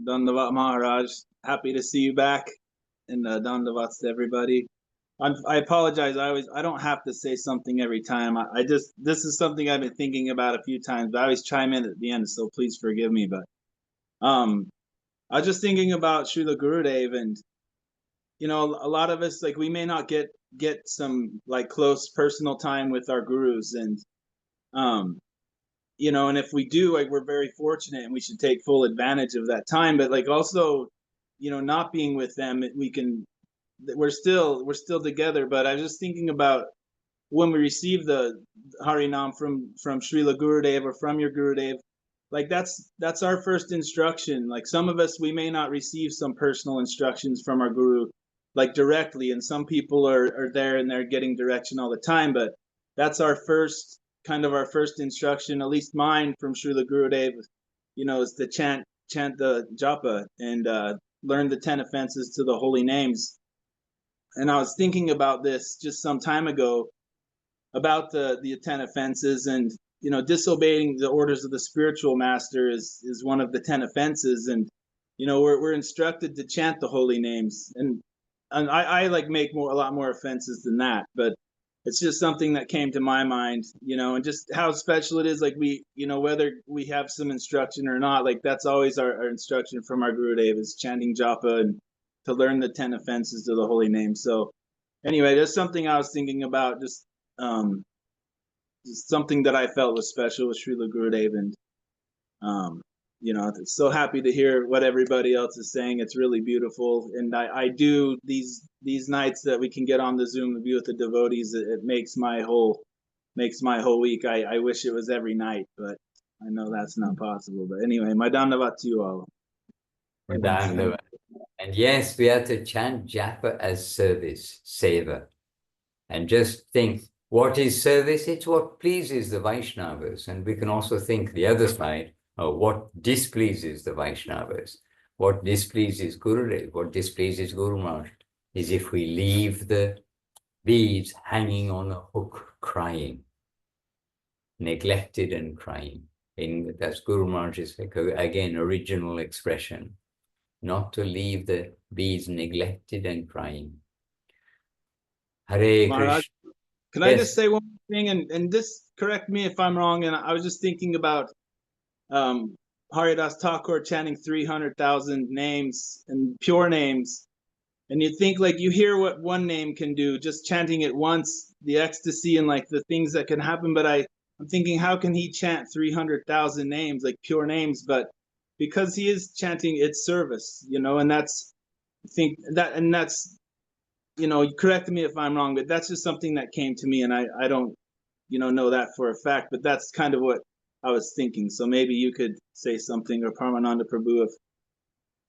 Dandavat Maharaj, happy to see you back, and Dandavats to everybody. I apologize. I don't have to say something every time. This is something I've been thinking about a few times, but I always chime in at the end, so please forgive me. But I was just thinking about Srila Gurudev, and a lot of us, like, we may not get some like close personal time with our gurus, and and if we do, like, we're very fortunate, and we should take full advantage of that time. But like, also, not being with them, we're still together. But I was just thinking about when we receive the Harinam from Srila Gurudev or from your Gurudev, like that's our first instruction. Like, some of us, we may not receive some personal instructions from our guru like directly, and some people are there and they're getting direction all the time, but that's our first instruction, at least mine from Srila Gurudev, is to chant the japa and learn the 10 offenses to the holy names. And I was thinking about this just some time ago, about the 10 offenses, and disobeying the orders of the spiritual master is one of the 10 offenses. And we're instructed to chant the holy names, and I like make a lot more offenses than that, but it's just something that came to my mind, and just how special it is. Like, we, whether we have some instruction or not, like, that's always our instruction from our Gurudev, is chanting japa and to learn the 10 offenses to the holy name. So anyway, that's something I was thinking about, just something that I felt was special with Srila Gurudev. And so happy to hear what everybody else is saying. It's really beautiful. And I do these nights that we can get on the Zoom to be with the devotees. It makes my whole week. I wish it was every night, but I know that's not possible. But anyway, my dandavat to you all. Dandavat. And yes, we have to chant japa as service, seva. And just think, What is service? It's what pleases the Vaishnavas. And we can also think the other side, what displeases the Vaishnavas. What displeases Gurudev, what displeases Guru Maharaj is if we leave the beads hanging on a hook crying, neglected and crying. That's Guru Maharaj's, again, original expression, not to leave the beads neglected and crying. Hare Maharaj, Krishna. can Yes. I just say one thing, and this, correct me if I'm wrong, and I was just thinking about Haridas Thakur chanting 300,000 names and pure names, and you think, like, you hear what one name can do, just chanting it once, the ecstasy and like the things that can happen, but I'm thinking, how can he chant 300,000 names, like pure names? But because he is chanting, it's service, you know, and that's, I think that, and that's, you know, correct me if I'm wrong, but that's just something that came to me, and I don't, you know that for a fact, but that's kind of what I was thinking. So maybe you could say something, or Paramananda Prabhu,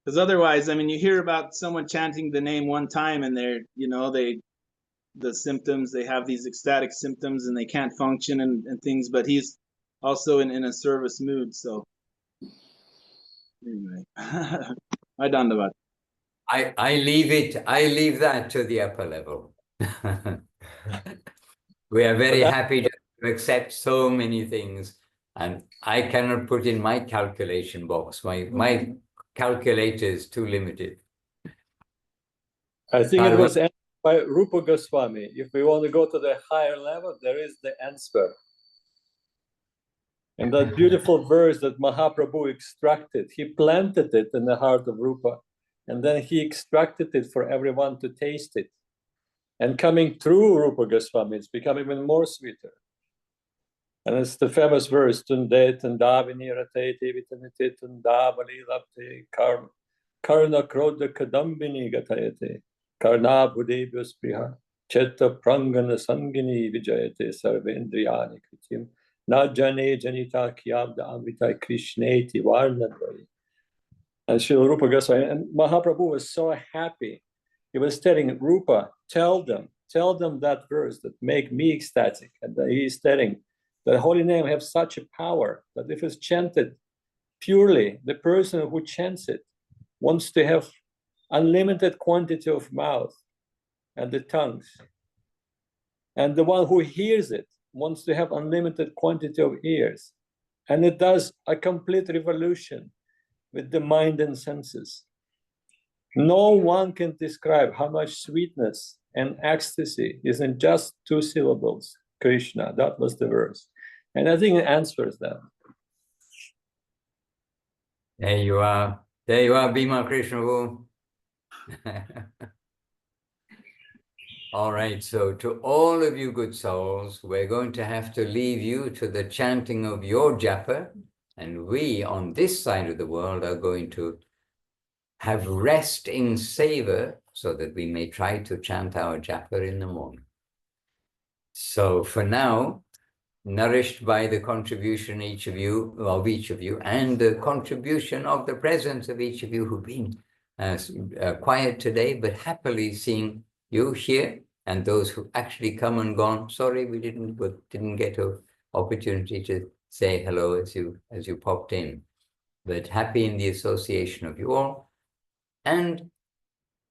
because otherwise, I mean, you hear about someone chanting the name one time and they're, you know, the symptoms, they have these ecstatic symptoms and they can't function and things, but he's also in a service mood. So anyway, I done about. I leave that to the upper level. We are very happy to accept so many things, and I cannot put in my calculation box. My calculator is too limited. I think it was answered by Rupa Goswami. If we want to go to the higher level, there is the answer. And that beautiful verse that Mahaprabhu extracted, he planted it in the heart of Rupa, and then he extracted it for everyone to taste it. And coming through Rupa Goswami, it's become even more sweeter. And it's the famous verse, Tunde Tundavini Rate Vitanite Tundavali Lapte Karna Krodha Kadambini Gatayate Karna Budebhyos Priha Chetta Prangana Sangini Vijayate Sarvendriyani Kritim Na Jane Janita Kyabda Amrita Krishneti Varnadvari. And Srila Rupa Goswami, and Mahaprabhu was so happy. He was telling Rupa, tell them that verse that make me ecstatic. And he is telling the holy name have such a power that if it's chanted purely, the person who chants it wants to have unlimited quantity of mouth and the tongues. And the one who hears it wants to have unlimited quantity of ears. And it does a complete revolution with the mind and senses. No one can describe how much sweetness and ecstasy is in just 2 syllables, Krishna. That was the verse. And I think it answers that. There you are, Bhima Krishna. All right, so to all of you good souls, we're going to have to leave you to the chanting of your japa, and we on this side of the world are going to have rest in Seva so that we may try to chant our japa in the morning. So for now, nourished by the contribution of each of you, and the contribution of the presence of each of you who've been quiet today, but happily seeing you here, and those who actually come and gone. Sorry, we didn't get an opportunity to say hello as you popped in, but happy in the association of you all. And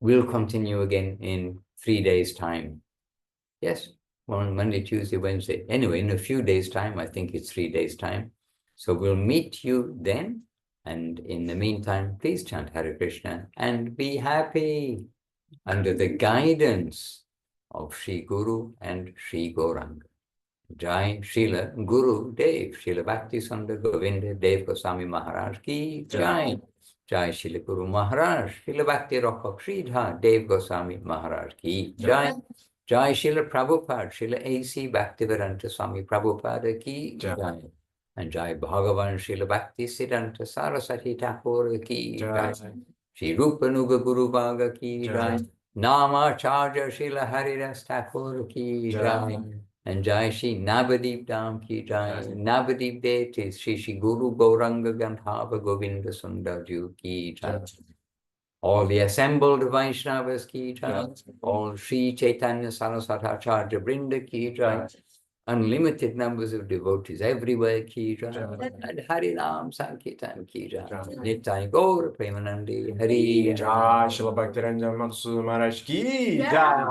we'll continue again in 3 days' time. Yes, on Monday, Tuesday, Wednesday. Anyway, in a few days' time, I think it's 3 days' time. So we'll meet you then. And in the meantime, please chant Hare Krishna and be happy under the guidance of Sri Guru and Sri Gauranga. Jai Srila Guru Dev, Srila Bhakti Sundar Govinda Dev Goswami Maharaj ki Jai. Jai Srila Guru Maharaj, Srila Bhakti Rakha Sridhar Dev Goswami Maharaj ki Jai. Jai Srila Prabhupada, Srila A.C. Bhaktivedanta Swami Prabhupada ki Jai. And Jai Bhagavan Srila Bhakti Siddhanta Saraswati Thakur ki Jai. Shri Rupa Nuga Guru Bhaga ki Jai. Namacharya Srila Haridas Thakur ki Jai. And Jai Shri Navadip Dham ki Jai. Navadip Deity Shri Guru Gauranga Gandhava Govinda Sundar Ju ki Jai. All the assembled Vaishnavas ki Jai. All Sri Chaitanya Saraswati Acharya Brinda ki Jai. unlimited numbers of devotees everywhere, ki jai, and Harinam Sankirtan ki jai, Nitai Gaur Premanandi, Hari Jai Srila Bhaktivedanta Madhusudana Maharaj ki jai.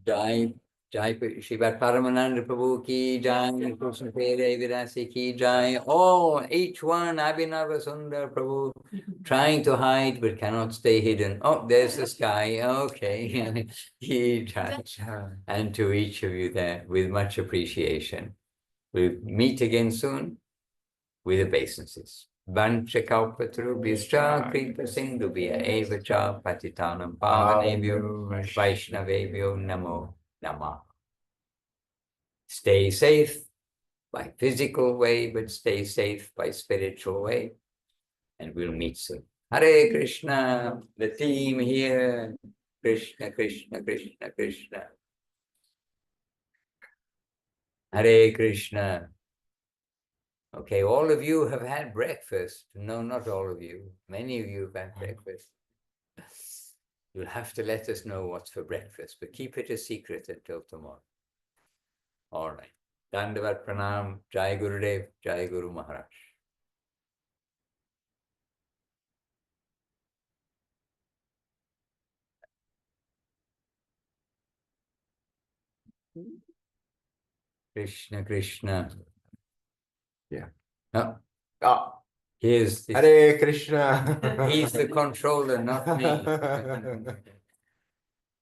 Jai Jai Srimad Paramananda Prabhu ki jai, Krishna Pere Virasi ki jai. Oh, each one, Abhinava Sundar Prabhu, trying to hide but cannot stay hidden. Oh, there's the sky. Okay. Ki jai. And to each of you there, with much appreciation. We'll meet again soon with obeisances. Vanchakalpatarubhyascha kripa sindhubhya eva cha patitanam pavanebhyo vaishnavebhyo namo namah. Stay safe by physical way, but stay safe by spiritual way. And we'll meet soon. Hare Krishna, the team here. Krishna, Krishna, Krishna, Krishna. Hare Krishna. Okay, all of you have had breakfast. No, not all of you. Many of you have had breakfast. You'll have to let us know what's for breakfast, but keep it a secret until tomorrow. All right. Dandavat Pranam, Jai Gurudev, Jai Guru Maharaj. Krishna, Krishna. Yeah. Oh, Ah, here's this. Hare Krishna. He's the controller, not me.